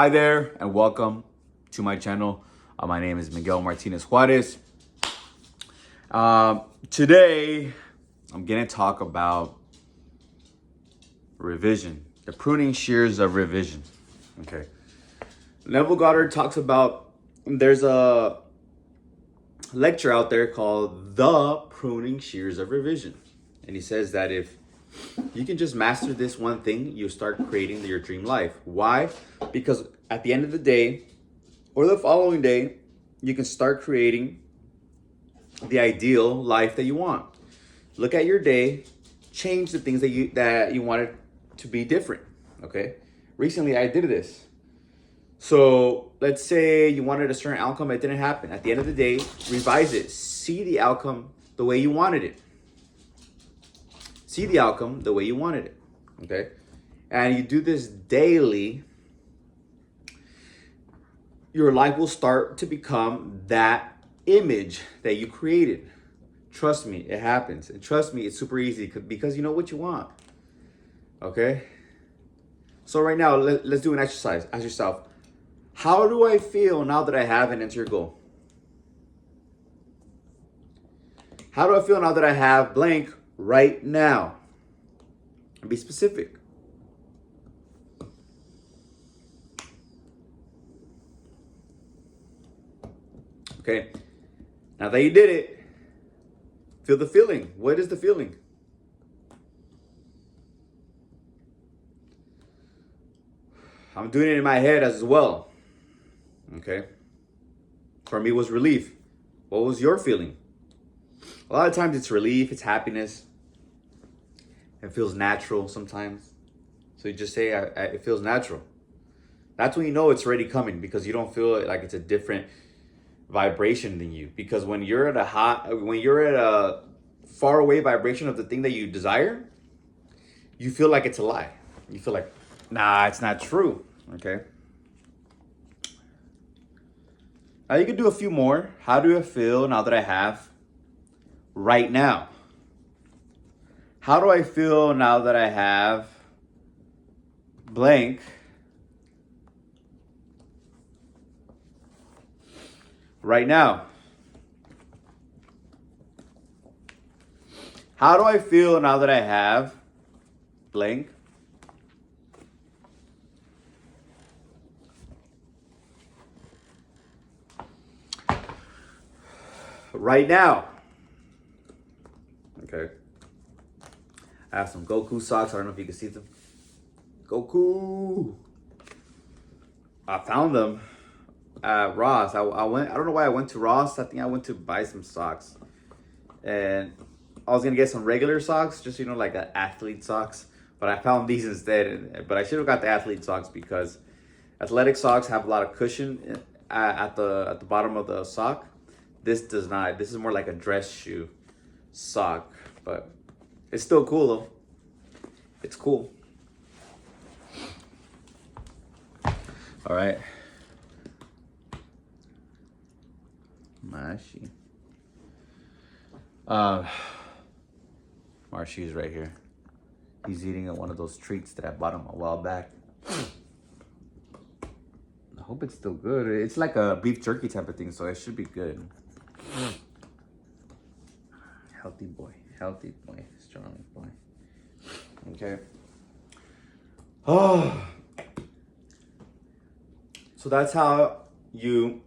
Hi there and welcome to my channel. My name is Miguel Martinez Juarez. Today I'm going to talk about revision, the pruning shears of revision. Okay. Neville Goddard talks about, there's a lecture out there called The Pruning Shears of Revision. And he says that if you can just master this one thing, you start creating your dream life. Why? Because at the end of the day, or the following day, you can start creating the ideal life that you want. Look at your day, change the things that you wanted to be different. Okay. Recently, I did this. So let's say you wanted a certain outcome, it didn't happen. At the end of the day, revise it. See the outcome the way you wanted it. See the outcome the way you wanted it, okay? And you do this daily, your life will start to become that image that you created. Trust me, it happens. And trust me, it's super easy because you know what you want, okay? So right now, let's do an exercise. Ask yourself, how do I feel now that I have an enter goal? How do I feel now that I have blank right now? Be specific. Okay. Now that you did it, feel the feeling. What is the feeling? I'm doing it in my head as well. Okay. For me, it was relief. What was your feeling? A lot of times it's relief, it's happiness. It feels natural sometimes. So you just say, it feels natural. That's when you know it's already coming, because you don't feel like it's a different vibration than you. Because when you're at a far away vibration of the thing that you desire, you feel like it's a lie. You feel like, nah, it's not true. Okay. Now you can do a few more. How do I feel now that I have right now? How do I feel now that I have blank right now? How do I feel now that I have blank right now? Okay. I have some Goku socks. I don't know if you can see them. Goku. I found them at Ross. I don't know why I went to Ross. I think I went to buy some socks. And I was going to get some regular socks, just, like athlete socks. But I found these instead. But I should have got the athlete socks because athletic socks have a lot of cushion at the bottom of the sock. This does not. This is more like a dress shoe sock. But it's still cool though. It's cool. All right. Mashi. Marshy is right here. He's eating one of those treats that I bought him a while back. I hope it's still good. It's like a beef jerky type of thing, so it should be good. Healthy boy, strong boy. Okay. Oh. So that's how you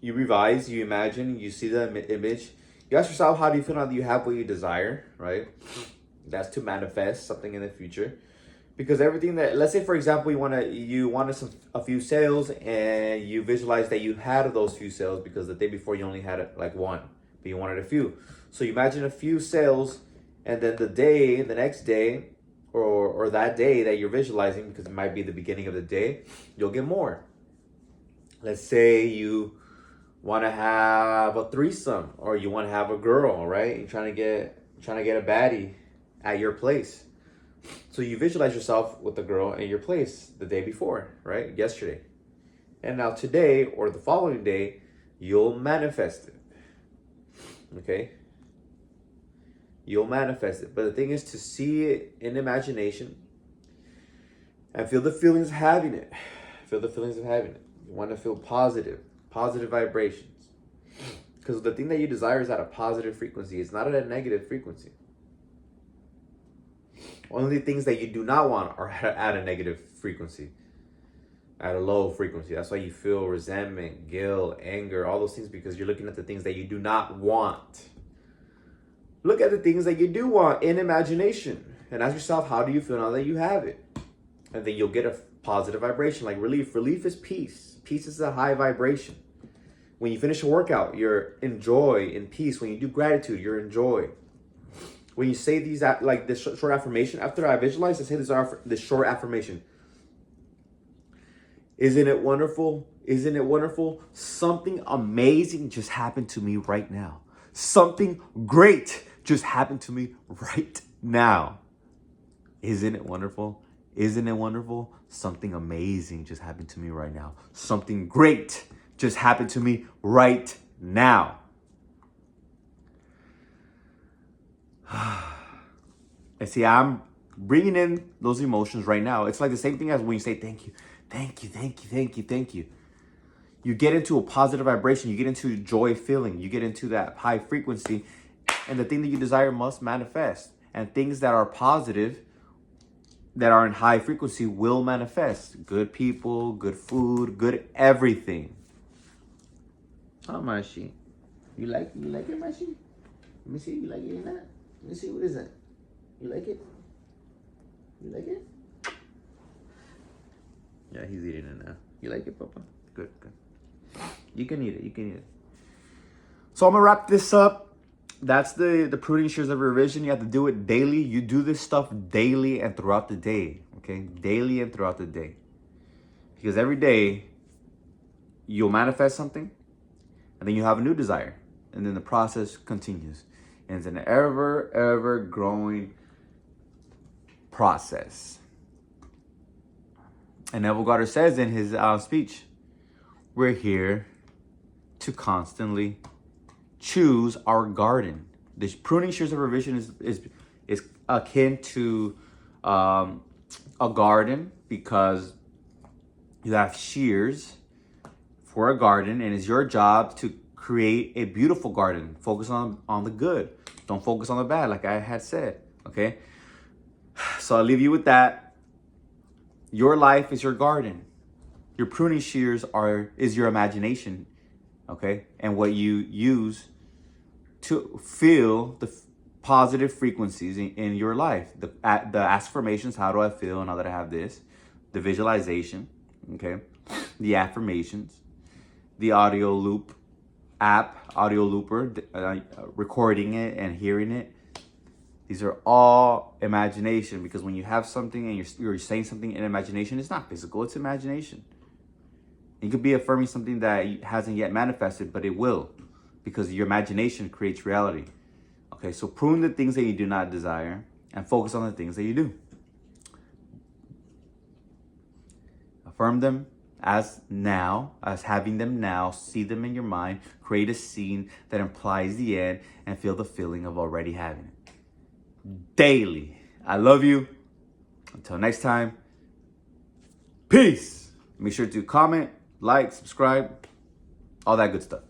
revise, you imagine, you see the image. You ask yourself, how do you feel now that you have what you desire, right? That's to manifest something in the future. Because everything that, let's say for example, you wanted a few sales, and you visualize that you had those few sales because the day before you only had like one, but you wanted a few. So you imagine a few sales, and then the next day, or that day that you're visualizing, because it might be the beginning of the day, you'll get more. Let's say you want to have a threesome, or you want to have a girl, right? You're trying to get a baddie at your place. So you visualize yourself with the girl at your place the day before, right? Yesterday. And now today, or the following day, you'll manifest it. Okay? You'll manifest it. But the thing is to see it in imagination and feel the feelings of having it. Feel the feelings of having it. You want to feel positive vibrations. Because the thing that you desire is at a positive frequency. It's not at a negative frequency. Only things that you do not want are at a negative frequency, at a low frequency. That's why you feel resentment, guilt, anger, all those things, because you're looking at the things that you do not want. Look at the things that you do want in imagination and ask yourself, how do you feel now that you have it? And then you'll get a positive vibration like relief. Relief is peace. Peace is a high vibration. When you finish a workout, you're in joy, in peace. When you do gratitude, you're in joy. When you say these, like this short affirmation, after I visualize, I say this short affirmation. Isn't it wonderful? Isn't it wonderful? Something amazing just happened to me right now. Something great just happened to me right now. Isn't it wonderful? Isn't it wonderful? Something amazing just happened to me right now. Something great just happened to me right now. And see, I'm bringing in those emotions right now. It's like the same thing as when you say thank you. Thank you, thank you, thank you, thank you. You get into a positive vibration. You get into joy feeling. You get into that high frequency. And the thing that you desire must manifest. And things that are positive, that are in high frequency, will manifest. Good people, good food, good everything. How much she? You like it, Mashi? Let me see. You like it or not? Let me see. What is that? You like it? You like it? Yeah, he's eating it now. You like it, Papa? Good, good. You can eat it. You can eat it. So I'm gonna wrap this up. That's the pruning, shears, of revision. You have to do it daily. You do this stuff daily and throughout the day. Okay, daily and throughout the day. Because every day you'll manifest something, and then you have a new desire, and then the process continues, and it's an ever growing process. And Neville Goddard says in his speech, we're here to constantly choose our garden. This pruning, shears, of revision is akin to a garden, because you have shears for a garden, and it's your job to create a beautiful garden. Focus on the good. Don't focus on the bad, like I had said. Okay. So I'll leave you with that. Your life is your garden. Your pruning shears is your imagination, okay? And what you use to feel the positive frequencies in your life. The affirmations, how do I feel now that I have this? The visualization, okay? The affirmations, the audio loop app, audio looper, recording it and hearing it. These are all imagination, because when you have something and you're saying something in imagination, it's not physical, it's imagination. You could be affirming something that hasn't yet manifested, but it will, because your imagination creates reality. Okay, so prune the things that you do not desire and focus on the things that you do. Affirm them as having them now, see them in your mind, create a scene that implies the end, and feel the feeling of already having it. Daily. I love you. Until next time, peace. Make sure to comment, like, subscribe, all that good stuff.